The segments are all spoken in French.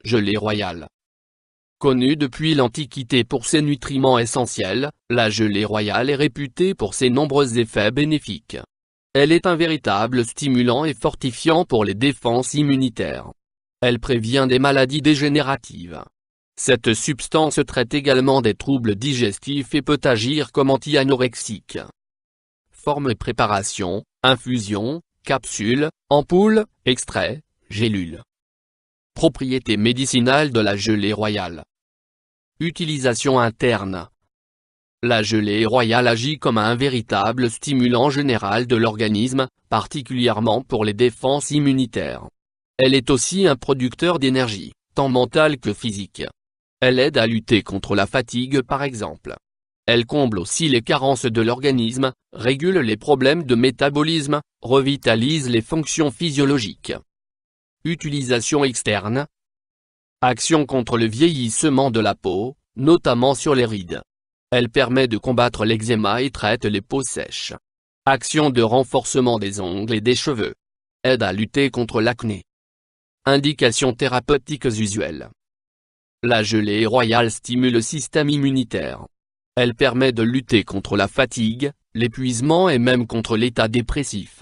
Gelée royale. Connue depuis l'Antiquité pour ses nutriments essentiels, la gelée royale est réputée pour ses nombreux effets bénéfiques. Elle est un véritable stimulant et fortifiant pour les défenses immunitaires. Elle prévient des maladies dégénératives. Cette substance traite également des troubles digestifs et peut agir comme anti-anorexique. Forme et préparation: infusion, capsule, ampoule, extrait, gélule. Propriétés médicinales de la gelée royale. Utilisation interne. La gelée royale agit comme un véritable stimulant général de l'organisme, particulièrement pour les défenses immunitaires. Elle est aussi un producteur d'énergie, tant mentale que physique. Elle aide à lutter contre la fatigue par exemple. Elle comble aussi les carences de l'organisme, régule les problèmes de métabolisme, revitalise les fonctions physiologiques. Utilisation externe. Action contre le vieillissement de la peau, notamment sur les rides. Elle permet de combattre l'eczéma et traite les peaux sèches. Action de renforcement des ongles et des cheveux. Aide à lutter contre l'acné. Indications thérapeutiques usuelles. La gelée royale stimule le système immunitaire. Elle permet de lutter contre la fatigue, l'épuisement et même contre l'état dépressif.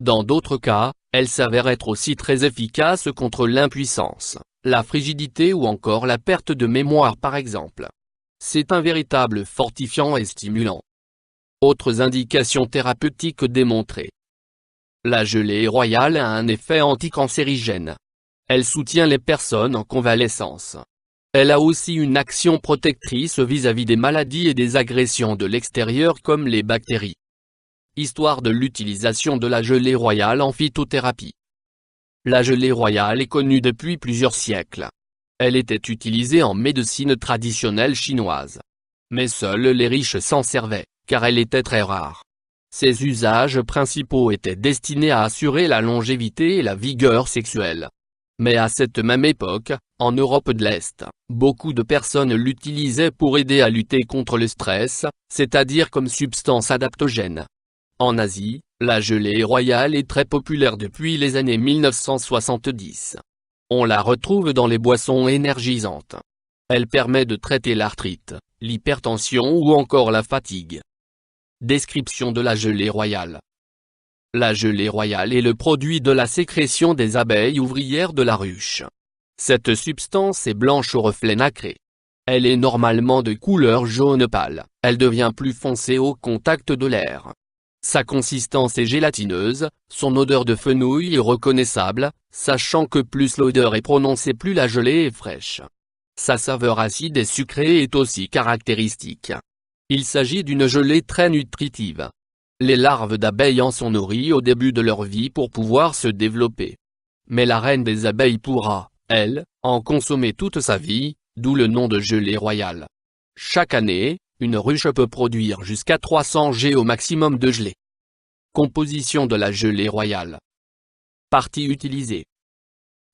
Dans d'autres cas, elle s'avère être aussi très efficace contre l'impuissance, la frigidité ou encore la perte de mémoire par exemple. C'est un véritable fortifiant et stimulant. Autres indications thérapeutiques démontrées. La gelée royale a un effet anticancérigène. Elle soutient les personnes en convalescence. Elle a aussi une action protectrice vis-à-vis des maladies et des agressions de l'extérieur comme les bactéries. Histoire de l'utilisation de la gelée royale en phytothérapie. La gelée royale est connue depuis plusieurs siècles. Elle était utilisée en médecine traditionnelle chinoise. Mais seuls les riches s'en servaient, car elle était très rare. Ses usages principaux étaient destinés à assurer la longévité et la vigueur sexuelle. Mais à cette même époque, en Europe de l'Est, beaucoup de personnes l'utilisaient pour aider à lutter contre le stress, c'est-à-dire comme substance adaptogène. En Asie, la gelée royale est très populaire depuis les années 1970. On la retrouve dans les boissons énergisantes. Elle permet de traiter l'arthrite, l'hypertension ou encore la fatigue. Description de la gelée royale. La gelée royale est le produit de la sécrétion des abeilles ouvrières de la ruche. Cette substance est blanche au reflet nacré. Elle est normalement de couleur jaune pâle, elle devient plus foncée au contact de l'air. Sa consistance est gélatineuse, son odeur de fenouil est reconnaissable, sachant que plus l'odeur est prononcée plus la gelée est fraîche. Sa saveur acide et sucrée est aussi caractéristique. Il s'agit d'une gelée très nutritive. Les larves d'abeilles en sont nourries au début de leur vie pour pouvoir se développer. Mais la reine des abeilles pourra, elle, en consommer toute sa vie, d'où le nom de gelée royale. Chaque année, une ruche peut produire jusqu'à 300 g au maximum de gelée. Composition de la gelée royale. Parties utilisées.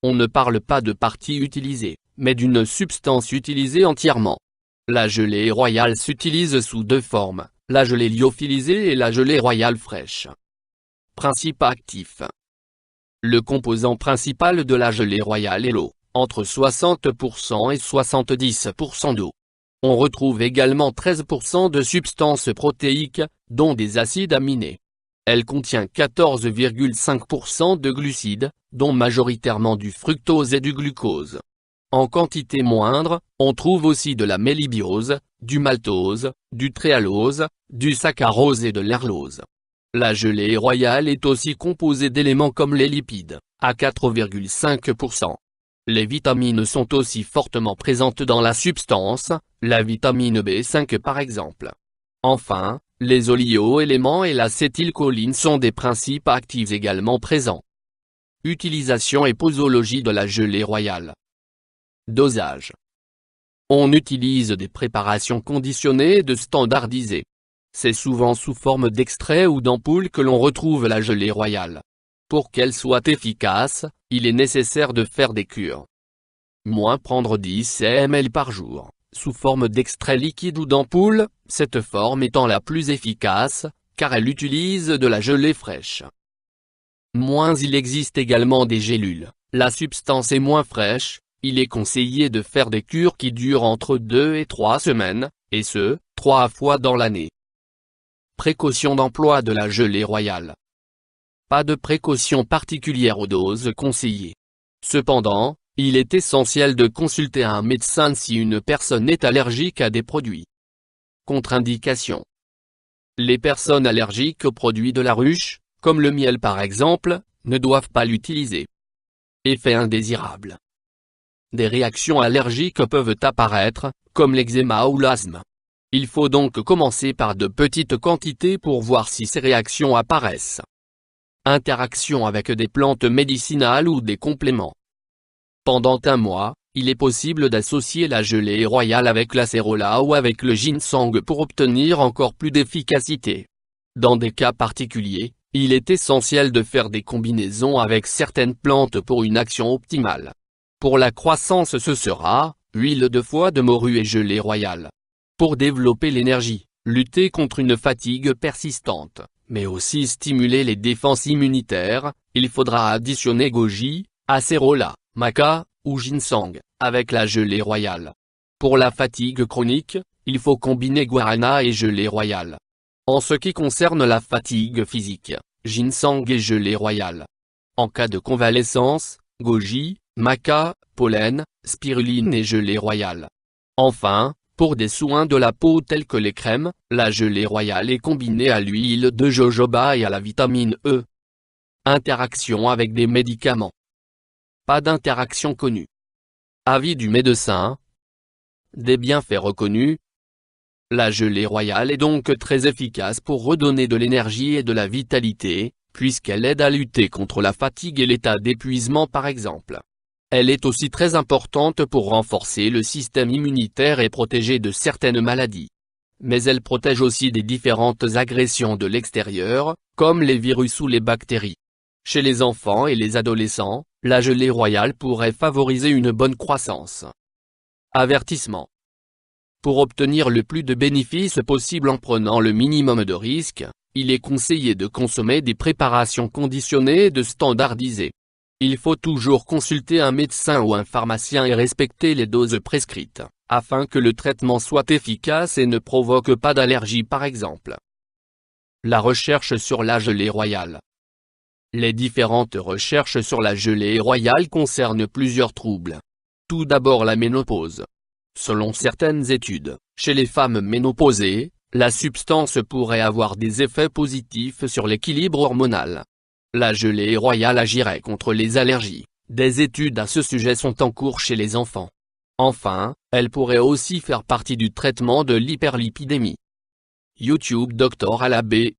On ne parle pas de parties utilisées, mais d'une substance utilisée entièrement. La gelée royale s'utilise sous deux formes, la gelée lyophilisée et la gelée royale fraîche. Principe actif. Le composant principal de la gelée royale est l'eau, entre 60% et 70% d'eau. On retrouve également 13% de substances protéiques, dont des acides aminés. Elle contient 14,5% de glucides, dont majoritairement du fructose et du glucose. En quantité moindre, on trouve aussi de la mélibiose, du maltose, du tréhalose, du saccharose et de l'allulose. La gelée royale est aussi composée d'éléments comme les lipides, à 4,5%. Les vitamines sont aussi fortement présentes dans la substance, la vitamine B5 par exemple. Enfin, les oligo-éléments et l'acétylcholine sont des principes actifs également présents. Utilisation et posologie de la gelée royale. Dosage. On utilise des préparations conditionnées et de standardisées. C'est souvent sous forme d'extrait ou d'ampoule que l'on retrouve la gelée royale. Pour qu'elle soit efficace, il est nécessaire de faire des cures. Prendre 10 ml par jour, sous forme d'extrait liquide ou d'ampoule, cette forme étant la plus efficace, car elle utilise de la gelée fraîche. Il existe également des gélules, la substance est moins fraîche, il est conseillé de faire des cures qui durent entre 2 et 3 semaines, et ce, 3 fois dans l'année. Précaution d'emploi de la gelée royale. Pas de précaution particulière aux doses conseillées. Cependant, il est essentiel de consulter un médecin si une personne est allergique à des produits. Contre-indication. Les personnes allergiques aux produits de la ruche, comme le miel par exemple, ne doivent pas l'utiliser. Effet indésirable. Des réactions allergiques peuvent apparaître, comme l'eczéma ou l'asthme. Il faut donc commencer par de petites quantités pour voir si ces réactions apparaissent. Interaction avec des plantes médicinales ou des compléments. Pendant un mois, il est possible d'associer la gelée royale avec l'acérola ou avec le ginseng pour obtenir encore plus d'efficacité. Dans des cas particuliers, il est essentiel de faire des combinaisons avec certaines plantes pour une action optimale. Pour la croissance ce sera, huile de foie de morue et gelée royale. Pour développer l'énergie, lutter contre une fatigue persistante, mais aussi stimuler les défenses immunitaires, il faudra additionner goji, acérola, maca, ou ginseng, avec la gelée royale. Pour la fatigue chronique, il faut combiner guarana et gelée royale. En ce qui concerne la fatigue physique, ginseng et gelée royale. En cas de convalescence, goji, maca, pollen, spiruline et gelée royale. Enfin, pour des soins de la peau tels que les crèmes, la gelée royale est combinée à l'huile de jojoba et à la vitamine E. Interaction avec des médicaments. Pas d'interaction connue. Avis du médecin. Des bienfaits reconnus. La gelée royale est donc très efficace pour redonner de l'énergie et de la vitalité, puisqu'elle aide à lutter contre la fatigue et l'état d'épuisement par exemple. Elle est aussi très importante pour renforcer le système immunitaire et protéger de certaines maladies. Mais elle protège aussi des différentes agressions de l'extérieur, comme les virus ou les bactéries. Chez les enfants et les adolescents, la gelée royale pourrait favoriser une bonne croissance. Avertissement. Pour obtenir le plus de bénéfices possible en prenant le minimum de risques, il est conseillé de consommer des préparations conditionnées et de standardisées. Il faut toujours consulter un médecin ou un pharmacien et respecter les doses prescrites, afin que le traitement soit efficace et ne provoque pas d'allergie par exemple. La recherche sur la gelée royale. Les différentes recherches sur la gelée royale concernent plusieurs troubles. Tout d'abord la ménopause. Selon certaines études, chez les femmes ménopausées, la substance pourrait avoir des effets positifs sur l'équilibre hormonal. La gelée royale agirait contre les allergies. Des études à ce sujet sont en cours chez les enfants. Enfin, elle pourrait aussi faire partie du traitement de l'hyperlipidémie. YouTube Dr Alabé.